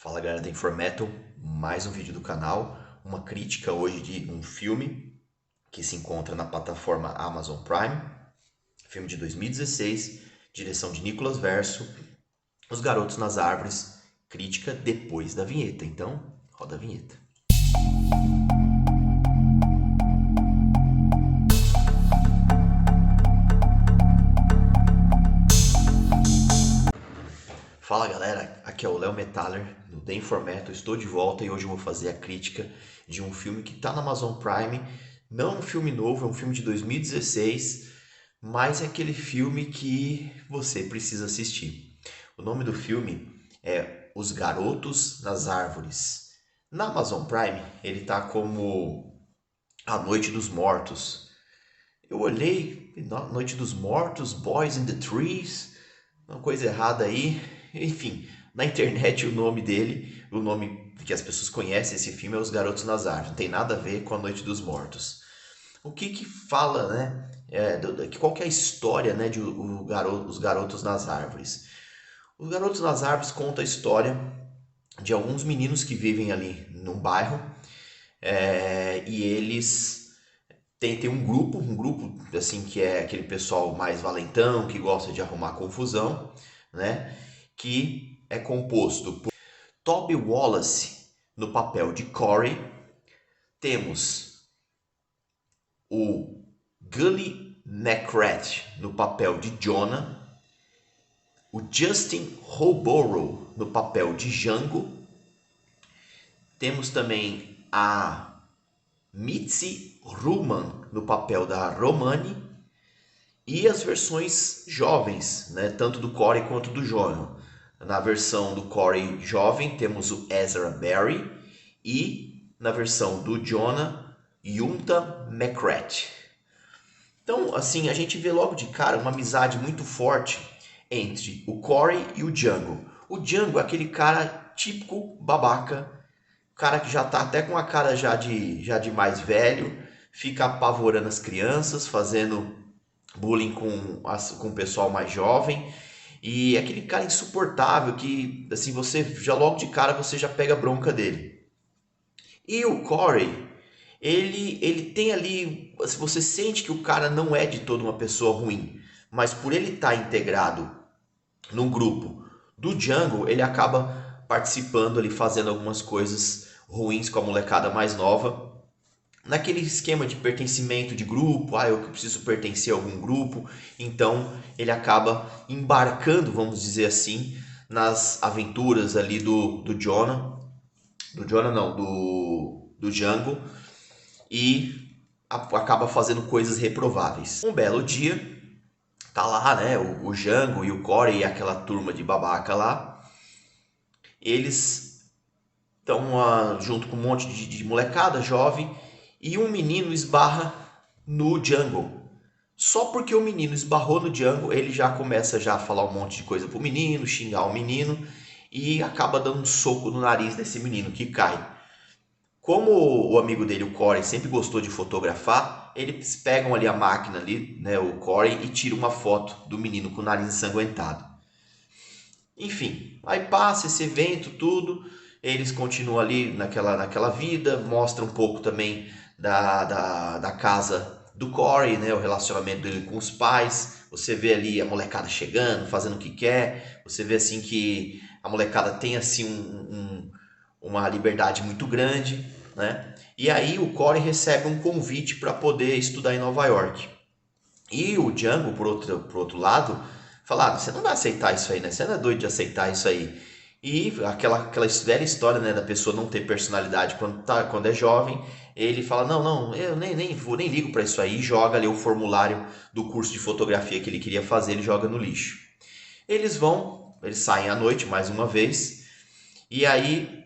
Fala galera da Informetal, mais um vídeo do canal, uma crítica hoje de um filme que se encontra na plataforma Amazon Prime, filme de 2016, direção de Nicolas Verso, Os Garotos nas Árvores, crítica depois da vinheta, então roda a vinheta. Fala galera, aqui é o Léo Metaller do The Informetal, estou de volta e hoje eu vou fazer a crítica de um filme que está na Amazon Prime. Não é um filme novo, é um filme de 2016, mas é aquele filme que você precisa assistir. O nome do filme é Os Garotos nas Árvores. Na Amazon Prime ele está como A Noite dos Mortos. Eu olhei, Noite dos Mortos, Boys in the Trees, uma coisa errada aí. Enfim, na internet o nome dele, o nome que as pessoas conhecem esse filme é Os Garotos nas Árvores, não tem nada a ver com A Noite dos Mortos. O que fala, né? Qual que é a história, né, de Os Garotos nas Árvores? Os Garotos nas Árvores conta a história de alguns meninos que vivem ali num bairro e eles tem um grupo assim que é aquele pessoal mais valentão, que gosta de arrumar confusão, né? Que é composto por Toby Wallace no papel de Corey, temos o Gully Necrat no papel de Jonah, o Justin Horborough no papel de Django, temos também a Mitzi Ruman no papel da Romani e as versões jovens, né, tanto do Corey quanto do Jonah. Na versão do Corey jovem temos o Ezra Barry e na versão do Jonah, Yunta McCrath. Então, assim, a gente vê logo de cara uma amizade muito forte entre o Corey e o Django. O Django é aquele cara típico babaca, cara que já tá até com a cara já de mais velho, fica apavorando as crianças, fazendo bullying com o pessoal mais jovem, e é aquele cara insuportável que, assim, você já logo de cara você já pega a bronca dele. E o Corey, ele tem ali, você sente que o cara não é de toda uma pessoa ruim, mas por ele estar integrado no grupo do Django, ele acaba participando ali, fazendo algumas coisas ruins com a molecada mais nova, naquele esquema de pertencimento de grupo, eu preciso pertencer a algum grupo, então ele acaba embarcando, vamos dizer assim, nas aventuras ali do Jonah não, do Django, e acaba fazendo coisas reprováveis. Um belo dia, tá lá, né, o Django e o Corey e aquela turma de babaca lá, eles estão junto com um monte de molecada jovem, e um menino esbarra no Django. Só porque o menino esbarrou no Django, ele já começa já a falar um monte de coisa pro menino, xingar o menino, e acaba dando um soco no nariz desse menino que cai. Como o amigo dele, o Corey, sempre gostou de fotografar, eles pegam ali a máquina ali, né, o Corey, e tiram uma foto do menino com o nariz ensanguentado. Enfim, aí passa esse evento, tudo, eles continuam ali naquela vida, mostra um pouco também da casa do Corey, né, o relacionamento dele com os pais. Você vê ali a molecada chegando, fazendo o que quer, você vê assim que a molecada tem assim uma liberdade muito grande, né? E aí o Corey recebe um convite para poder estudar em Nova York. E o Django, por outro lado, fala, você não vai aceitar isso aí, né? Você não é doido de aceitar isso aí. E aquela velha história, né, da pessoa não ter personalidade quando é jovem, ele fala, não, eu nem ligo para isso aí, e joga ali o formulário do curso de fotografia que ele queria fazer, ele joga no lixo. Eles saem à noite mais uma vez, e aí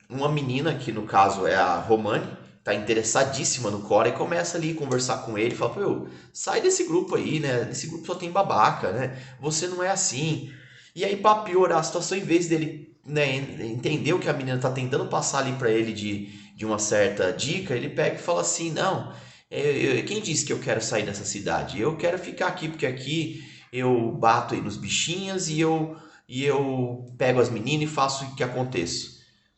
uma menina, que no caso é a Romani, tá interessadíssima no Cora e começa ali a conversar com ele, fala, pô, sai desse grupo aí, né? Nesse grupo só tem babaca, né? Você não é assim. E aí, para piorar a situação, em vez dele, né, entender o que a menina tá tentando passar ali para ele de uma certa dica, ele pega e fala assim, não, quem disse que eu quero sair dessa cidade? Eu quero ficar aqui, porque aqui eu bato aí nos bichinhos e eu pego as meninas e faço o que aconteça.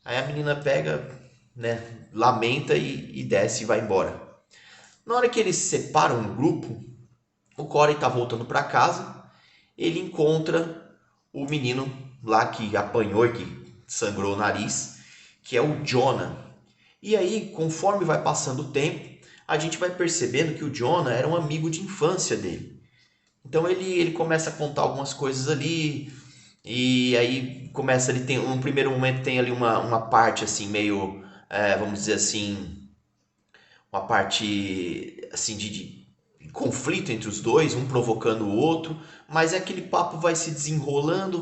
Aí a menina pega, né, lamenta e desce e vai embora. Na hora que eles separam o grupo, o Corey tá voltando para casa, ele encontra o menino lá que apanhou e que sangrou o nariz, que é o Jonah. E aí, conforme vai passando o tempo, a gente vai percebendo que o Jonah era um amigo de infância dele. Então ele começa a contar algumas coisas ali, e aí começa, ele tem, num primeiro momento tem ali uma parte assim, meio, vamos dizer assim, uma parte assim de conflito entre os dois, um provocando o outro, mas é aquele papo vai se desenrolando,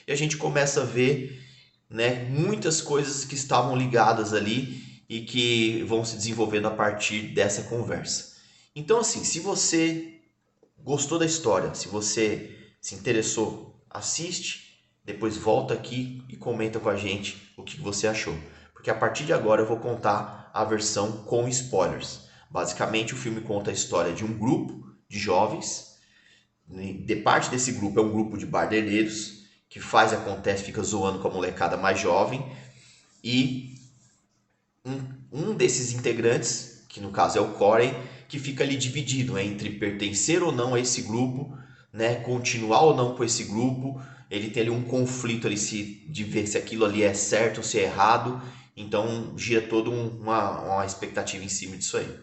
e a gente começa a ver, né, muitas coisas que estavam ligadas ali e que vão se desenvolvendo a partir dessa conversa. Então, assim, se você gostou da história, se você se interessou, assiste, depois volta aqui e comenta com a gente o que você achou. Porque a partir de agora eu vou contar a versão com spoilers. Basicamente, o filme conta a história de um grupo de jovens. De parte desse grupo é um grupo de barderneiros que faz, acontece, fica zoando com a molecada mais jovem. E um desses integrantes, que no caso é o Corey, que fica ali dividido entre pertencer ou não a esse grupo, né, continuar ou não com esse grupo. Ele tem ali um conflito ali de ver se aquilo ali é certo ou se é errado. Então gira toda uma expectativa em cima disso aí.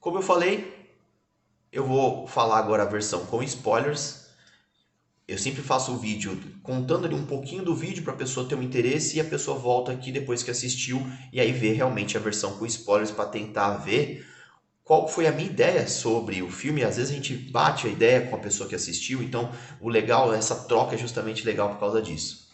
Como eu falei, eu vou falar agora a versão com spoilers. Eu sempre faço o vídeo contando ali um pouquinho do vídeo para a pessoa ter um interesse, e a pessoa volta aqui depois que assistiu e aí vê realmente a versão com spoilers para tentar ver qual foi a minha ideia sobre o filme. Às vezes a gente bate a ideia com a pessoa que assistiu, então o legal, essa troca é justamente legal por causa disso.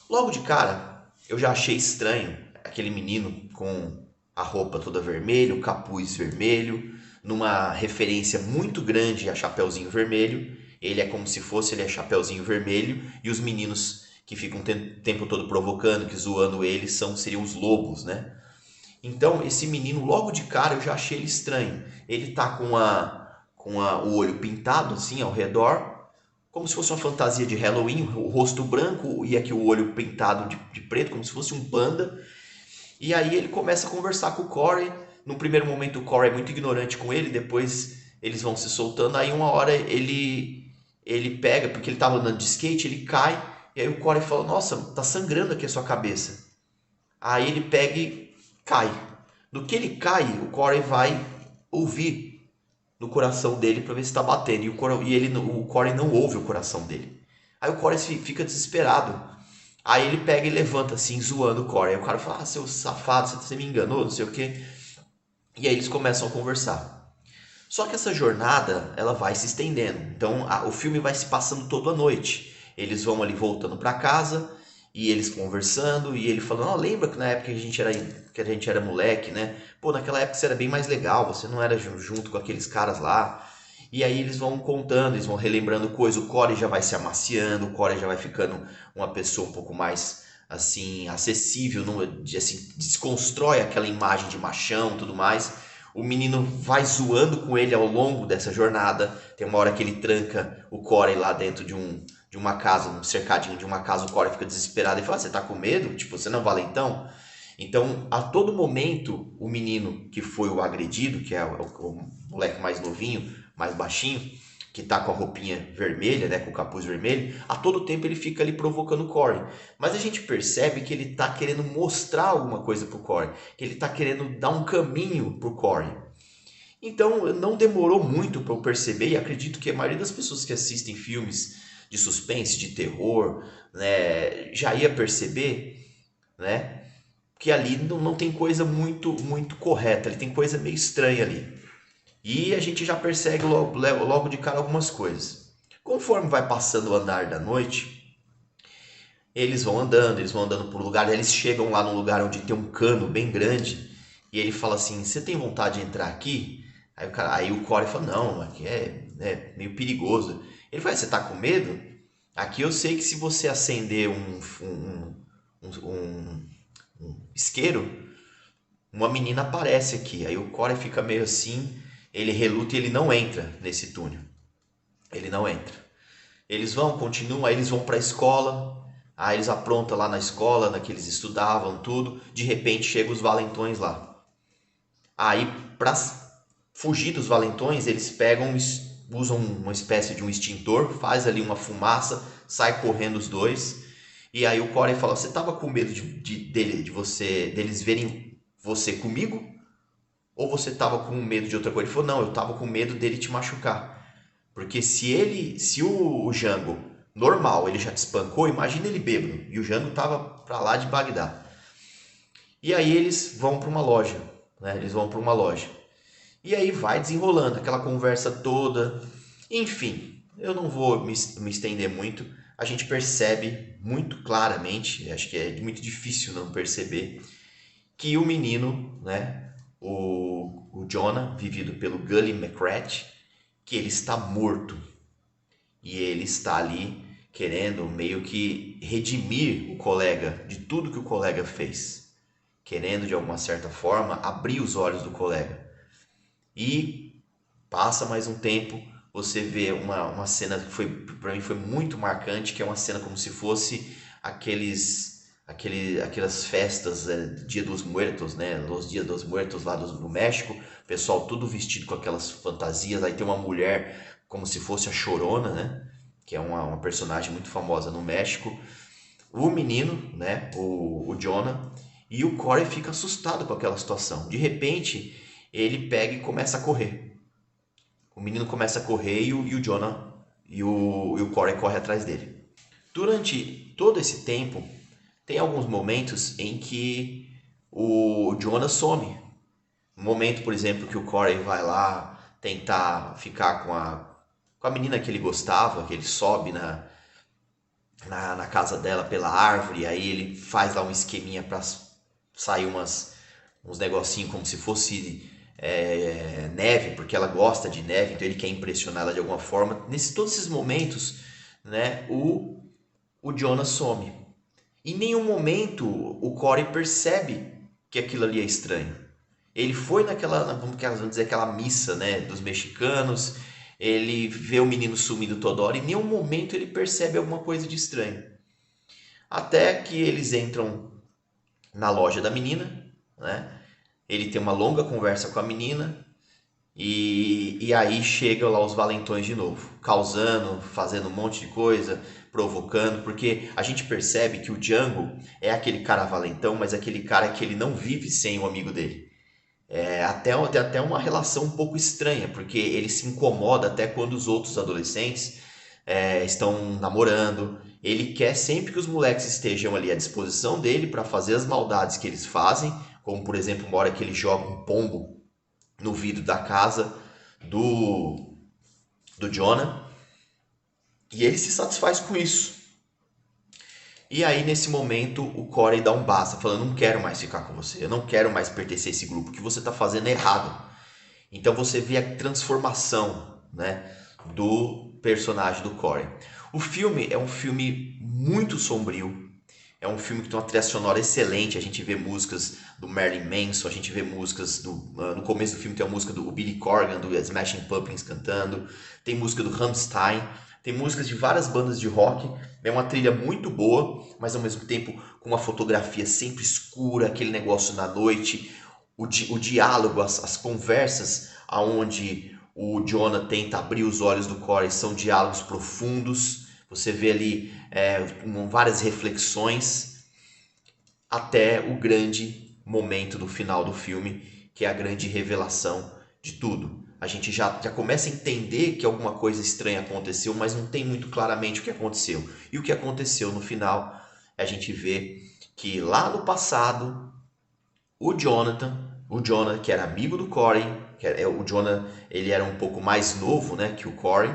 Logo de cara, eu já achei estranho aquele menino com a roupa toda vermelha, o capuz vermelho, numa referência muito grande a Chapeuzinho Vermelho. Ele é como se fosse, ele é Chapeuzinho Vermelho, e os meninos que ficam o tempo todo provocando, que zoando ele, seriam os lobos, né? Então, esse menino, logo de cara, eu já achei ele estranho. Ele tá o olho pintado assim ao redor, como se fosse uma fantasia de Halloween, o rosto branco e aqui o olho pintado de preto, como se fosse um panda. E aí ele começa a conversar com o Corey. No primeiro momento o Corey é muito ignorante com ele, depois eles vão se soltando. Aí uma hora ele pega, porque ele estava andando de skate, ele cai, e aí o Corey fala: "Nossa, tá sangrando aqui a sua cabeça". Aí ele pega e cai. No que ele cai, o Corey vai ouvir no coração dele para ver se está batendo. O Corey não ouve o coração dele. Aí o Corey fica desesperado. Aí ele pega e levanta assim, zoando o Corey. Aí o cara fala: "Ah, seu safado, você me enganou, não sei o quê". E aí eles começam a conversar. Só que essa jornada, ela vai se estendendo. Então o filme vai se passando toda a noite. Eles vão ali voltando para casa e eles conversando, e ele falando: "Ó, lembra que na época que a gente era moleque, né? Pô, naquela época você era bem mais legal, você não era junto com aqueles caras lá". E aí eles vão contando, eles vão relembrando coisas. O Corey já vai se amaciando, o Corey já vai ficando uma pessoa um pouco mais assim acessível, assim, desconstrói aquela imagem de machão e tudo mais. O menino vai zoando com ele ao longo dessa jornada. Tem uma hora que ele tranca o Corey lá dentro de uma casa, um cercadinho de uma casa. O Corey fica desesperado e fala: "Você tá com medo? Tipo, você não é valentão?". Então, a todo momento, o menino que foi o agredido, que é o moleque mais novinho, mais baixinho, que tá com a roupinha vermelha, né, com o capuz vermelho, a todo tempo ele fica ali provocando o Corey. Mas a gente percebe que ele tá querendo mostrar alguma coisa pro Corey, que ele tá querendo dar um caminho pro Corey. Então, não demorou muito para eu perceber, e acredito que a maioria das pessoas que assistem filmes de suspense, de terror, né, já ia perceber, né, que ali não tem coisa muito correta, ali tem coisa meio estranha ali. E a gente já persegue logo de cara algumas coisas. Conforme vai passando o andar da noite, eles vão andando por lugar, eles chegam lá num lugar onde tem um cano bem grande, e ele fala assim: "Você tem vontade de entrar aqui?". Aí o Corey fala: "Não, aqui é meio perigoso". Ele fala: "Você tá com medo? Aqui eu sei que se você acender um isqueiro, uma menina aparece aqui". Aí o Corey fica meio assim, ele reluta e ele não entra nesse túnel. Ele não entra. Eles continuam, aí eles vão para a escola. Aí eles aprontam lá na escola, que eles estudavam, tudo. De repente chegam os valentões lá. Aí, para fugir dos valentões, eles usam uma espécie de um extintor, faz ali uma fumaça, sai correndo os dois. E aí o Corey fala: você tava com medo deles verem você comigo? Ou você tava com medo de outra coisa? Ele falou: não, eu tava com medo dele te machucar. Porque se o Django normal ele já te espancou, imagina ele bêbado. E o Django tava pra lá de Bagdá. E aí eles vão para uma loja, né? Eles vão para uma loja. E aí vai desenrolando aquela conversa toda. Enfim, eu não vou me estender muito. A gente percebe muito claramente, acho que é muito difícil não perceber, que o menino, né, o Jonah, vivido pelo Gully McCrath, que ele está morto. E ele está ali querendo meio que redimir o colega de tudo que o colega fez. Querendo, de alguma certa forma, abrir os olhos do colega. E passa mais um tempo, você vê uma cena que para mim foi muito marcante, que é uma cena como se fosse aquelas festas, Dia dos Muertos, né? Os Dias dos Muertos lá no México, o pessoal tudo vestido com aquelas fantasias, aí tem uma mulher como se fosse a Chorona, né? Que é uma personagem muito famosa no México. O menino, né? O Jonah, e o Corey fica assustado com aquela situação. De repente, ele pega e começa a correr. O menino começa a correr e o Jonah e o Corey corre atrás dele. Durante todo esse tempo, tem alguns momentos em que o Jonah some. Um momento, por exemplo, que o Corey vai lá tentar ficar com a menina que ele gostava, que ele sobe na casa dela pela árvore, aí ele faz lá um esqueminha para sair uns negocinhos como se fosse neve, porque ela gosta de neve, então ele quer impressionar ela de alguma forma. Todos esses momentos, né, o Jonah some. Em nenhum momento o Corey percebe que aquilo ali é estranho. Ele foi vamos dizer, aquela missa, né, dos mexicanos, ele vê o menino sumindo toda hora, e em nenhum momento ele percebe alguma coisa de estranho. Até que eles entram na loja da menina, né? Ele tem uma longa conversa com a menina e aí chegam lá os valentões de novo, causando, fazendo um monte de coisa, provocando, porque a gente percebe que o Django é aquele cara valentão, mas é aquele cara que ele não vive sem o amigo dele. Tem até uma relação um pouco estranha, porque ele se incomoda até quando os outros adolescentes estão namorando. Ele quer sempre que os moleques estejam ali à disposição dele para fazer as maldades que eles fazem, como por exemplo, uma hora que ele joga um pombo no vidro da casa do Jonah, e ele se satisfaz com isso. E aí, nesse momento, o Corey dá um basta, falando: não quero mais ficar com você, eu não quero mais pertencer a esse grupo, o que você está fazendo é errado. Então você vê a transformação, né, do personagem do Corey. O filme é um filme muito sombrio, é um filme que tem uma trilha sonora excelente. A gente vê músicas do Marilyn Manson, a gente vê músicas no começo do filme tem a música do Billy Corgan, do Smashing Pumpkins cantando, tem música do Rammstein, tem músicas de várias bandas de rock. É uma trilha muito boa, mas ao mesmo tempo com uma fotografia sempre escura, aquele negócio na noite, o diálogo, as conversas aonde o Jonah tenta abrir os olhos do Corey são diálogos profundos. Você vê ali várias reflexões até o grande momento do final do filme, que é a grande revelação de tudo. A gente já começa a entender que alguma coisa estranha aconteceu, mas não tem muito claramente o que aconteceu. E o que aconteceu no final, a gente vê que lá no passado, o Jonah, que era amigo do Corey, o Jonah, ele era um pouco mais novo, né, que o Corey,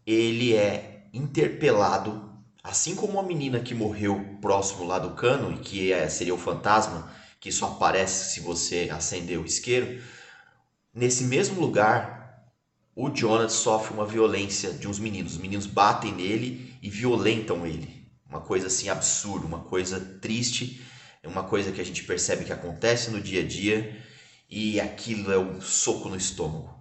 ele é interpelado, assim como a menina que morreu próximo lá do cano, e que seria o fantasma, que só aparece se você acender o isqueiro. Nesse mesmo lugar, o Jonah sofre uma violência de uns meninos. Os meninos batem nele e violentam ele. Uma coisa assim absurda, uma coisa triste, uma coisa que a gente percebe que acontece no dia a dia, e aquilo é um soco no estômago.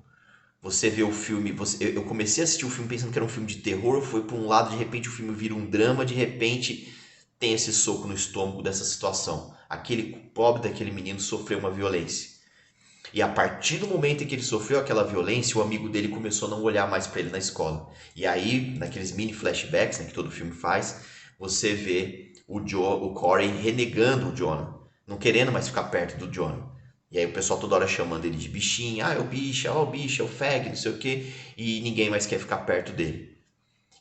Você vê o filme, eu comecei a assistir o filme pensando que era um filme de terror, foi para um lado, de repente o filme vira um drama, de repente tem esse soco no estômago dessa situação. Aquele pobre daquele menino sofreu uma violência. E a partir do momento em que ele sofreu aquela violência, o amigo dele começou a não olhar mais para ele na escola. E aí, naqueles mini flashbacks, né, que todo filme faz, você vê o Corey renegando o Jonah, não querendo mais ficar perto do Jonah. E aí o pessoal toda hora chamando ele de bichinho, é o bicho, é o fag, não sei o quê, e ninguém mais quer ficar perto dele.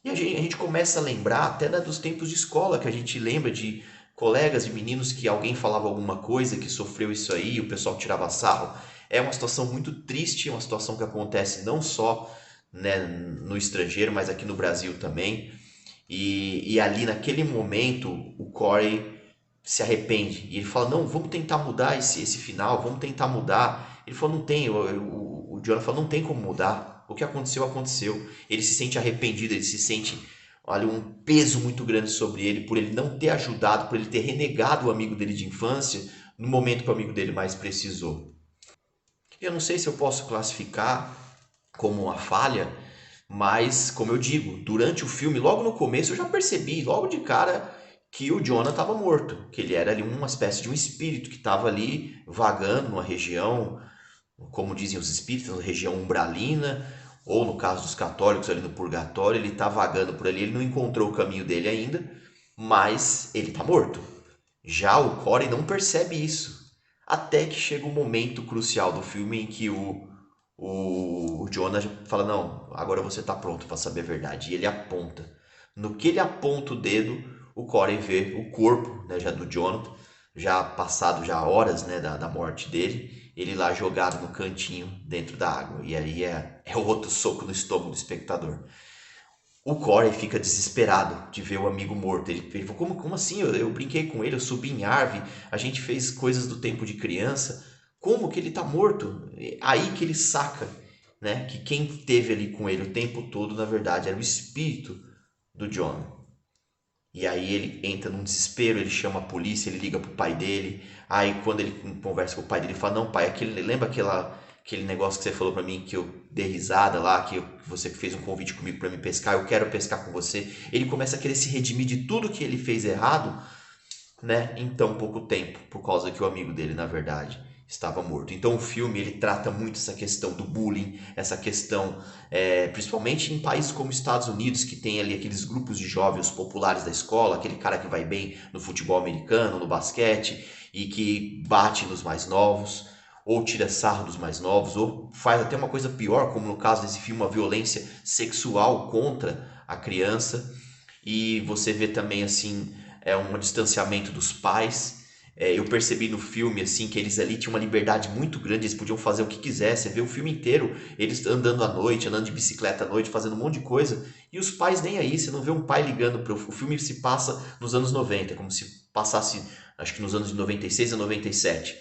E a gente começa a lembrar até, né, dos tempos de escola, que a gente lembra de colegas, de meninos que alguém falava alguma coisa, que sofreu isso aí, o pessoal tirava sarro. É uma situação muito triste, é uma situação que acontece não só, né, no estrangeiro, mas aqui no Brasil também. E ali naquele momento o Corey se arrepende. E ele fala, não, vamos tentar mudar esse final, vamos tentar mudar. Ele falou, não tem, o Jonah falou, não tem como mudar. O que aconteceu, aconteceu. Ele se sente arrependido, ele se sente, olha, um peso muito grande sobre ele por ele não ter ajudado, por ele ter renegado o amigo dele de infância no momento que o amigo dele mais precisou. Eu não sei se eu posso classificar como uma falha, mas como eu digo, durante o filme, logo no começo eu já percebi, logo de cara, que o Jonah estava morto, que ele era ali uma espécie de um espírito que estava ali vagando numa região, como dizem os espíritos, uma região umbralina, ou no caso dos católicos ali no purgatório, ele está vagando por ali, ele não encontrou o caminho dele ainda, mas ele está morto. Já o Corey não percebe isso. Até que chega o momento crucial do filme em que o Jonah fala: Não, agora você está pronto para saber a verdade. E ele aponta. No que ele aponta o dedo, o Corey vê o corpo, né, já do Jonah, já passado já horas, né, da morte dele, ele lá jogado no cantinho dentro da água. E aí é outro soco no estômago do espectador. O Corey fica desesperado de ver o amigo morto. Ele falou, como assim? Eu brinquei com ele, eu subi em árvore, a gente fez coisas do tempo de criança. Como que ele tá morto? Aí que ele saca, né, que quem esteve ali com ele o tempo todo, na verdade, era o espírito do John. E aí ele entra num desespero, ele chama a polícia, ele liga pro pai dele. Aí quando ele conversa com o pai dele, ele fala: "Não, pai, lembra aquele negócio que você falou pra mim que eu dei risada lá, que você fez um convite comigo pra me pescar, eu quero pescar com você". Ele começa a querer se redimir de tudo que ele fez errado, né, em tão pouco tempo, por causa que o amigo dele, na verdade, estava morto. Então o filme ele trata muito essa questão do bullying, essa questão, principalmente em países como Estados Unidos, que tem ali aqueles grupos de jovens populares da escola, aquele cara que vai bem no futebol americano, no basquete, e que bate nos mais novos, ou tira sarro dos mais novos, ou faz até uma coisa pior, como no caso desse filme, uma violência sexual contra a criança. E você vê também assim um distanciamento dos pais. Eu percebi no filme assim que eles ali tinham uma liberdade muito grande, eles podiam fazer o que quisessem. Você vê o filme inteiro, eles andando à noite, andando de bicicleta à noite, fazendo um monte de coisa, e os pais nem aí. Você não vê um pai ligando para o filme. Se passa nos anos 90, como se passasse, acho que nos anos de 96 a 97.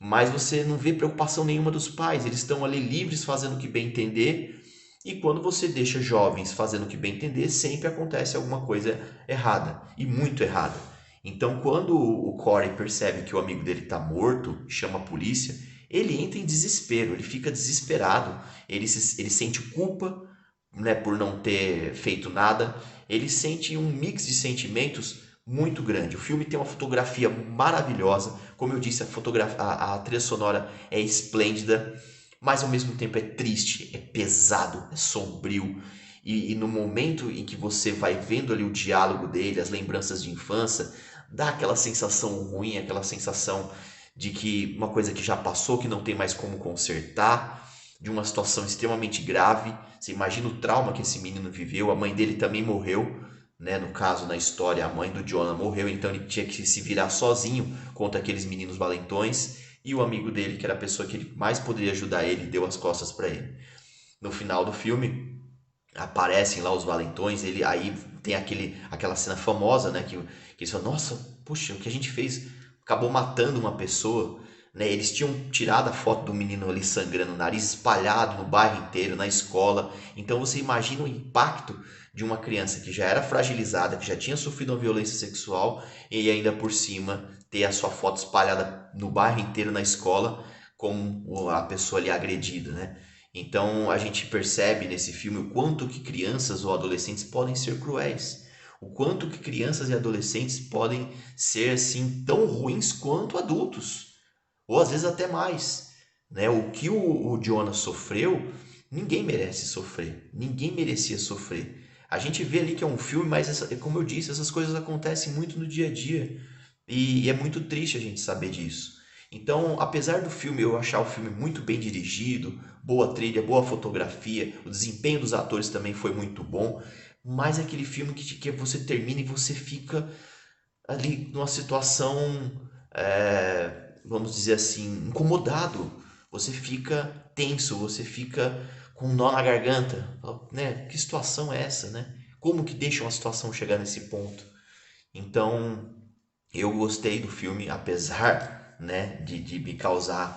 Mas você não vê preocupação nenhuma dos pais, eles estão ali livres fazendo o que bem entender. E quando você deixa jovens fazendo o que bem entender, sempre acontece alguma coisa errada, e muito errada. Então, quando o Corey percebe que o amigo dele está morto, chama a polícia, ele entra em desespero, ele fica desesperado, ele sente culpa, né, por não ter feito nada, ele sente um mix de sentimentos muito grande. O filme tem uma fotografia maravilhosa, como eu disse, a trilha sonora é esplêndida, mas ao mesmo tempo é triste, é pesado, é sombrio. E no momento em que você vai vendo ali o diálogo dele, as lembranças de infância, dá aquela sensação ruim, aquela sensação de que uma coisa que já passou, que não tem mais como consertar, de uma situação extremamente grave. Você imagina o trauma que esse menino viveu, a mãe dele também morreu, né? No caso, na história, a mãe do Jonah morreu, então ele tinha que se virar sozinho contra aqueles meninos valentões. E o amigo dele, que era a pessoa que ele mais poderia ajudar ele, deu as costas para ele. No final do filme, aparecem lá os valentões, ele aí tem aquela cena famosa, né, que eles falam, nossa, puxa, o que a gente fez acabou matando uma pessoa, né? Eles tinham tirado a foto do menino ali sangrando o nariz, espalhado no bairro inteiro, na escola. Então você imagina o impacto de uma criança que já era fragilizada, que já tinha sofrido uma violência sexual e ainda por cima ter a sua foto espalhada no bairro inteiro, na escola, como a pessoa ali agredida, né? Então a gente percebe nesse filme o quanto que crianças ou adolescentes podem ser cruéis, o quanto que crianças e adolescentes podem ser assim tão ruins quanto adultos, ou às vezes até mais, né? O que o Jonas sofreu, ninguém merece sofrer, ninguém merecia sofrer. A gente vê ali que é um filme, mas como eu disse, essas coisas acontecem muito no dia a dia e é muito triste a gente saber disso. Então, apesar do filme eu achar o filme muito bem dirigido, boa trilha, boa fotografia, o desempenho dos atores também foi muito bom, mas é aquele filme que você termina e você fica ali numa situação, vamos dizer assim, incomodado. Você fica tenso, você fica com um nó na garganta, né? Que situação é essa, né? Como que deixa uma situação chegar nesse ponto? Então, eu gostei do filme, apesar, né, de me causar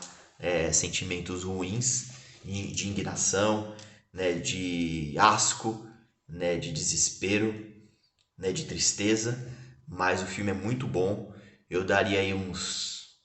sentimentos ruins, de indignação, né, de asco, né, de desespero, né, de tristeza, mas o filme é muito bom. Eu daria aí uns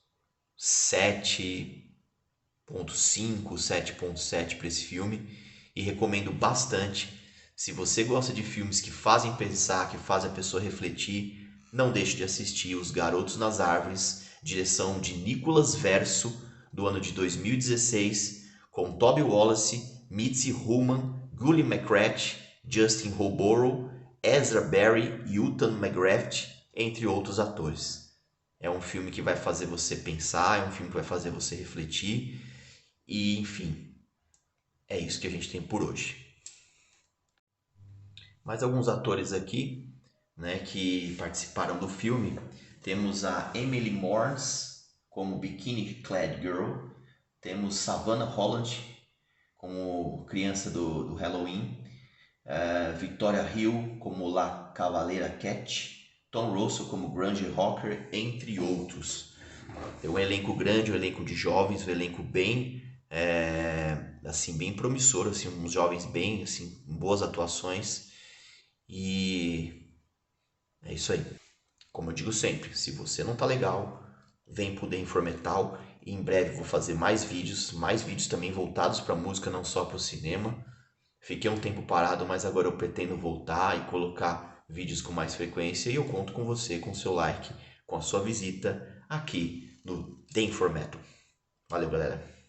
7,5, 7,7 para esse filme e recomendo bastante. Se você gosta de filmes que fazem pensar, que fazem a pessoa refletir, não deixe de assistir Os Garotos nas Árvores, direção de Nicholas Verso, do ano de 2016, com Toby Wallace, Mitzi Hullman, Gully McCrath, Justin Horborough, Ezra Barry e Uthan McGrath, entre outros atores. É um filme que vai fazer você pensar, é um filme que vai fazer você refletir e, enfim, é isso que a gente tem por hoje. Mais alguns atores aqui, né, que participaram do filme. Temos a Emily Morse como Bikini Clad Girl, temos Savannah Holland como criança do Halloween, Victoria Hill como La Cavaleira Cat, Tom Russell como Grunge Rocker, entre outros. É um elenco grande, um elenco de jovens, um elenco bem, assim, bem promissor, assim, uns jovens bem, assim, boas atuações. E é isso aí. Como eu digo sempre, se você não tá legal, vem pro The Informetal. E em breve vou fazer mais vídeos também voltados para música, não só para o cinema. Fiquei um tempo parado, mas agora eu pretendo voltar e colocar vídeos com mais frequência e eu conto com você, com seu like, com a sua visita aqui no The Informetal. Valeu, galera!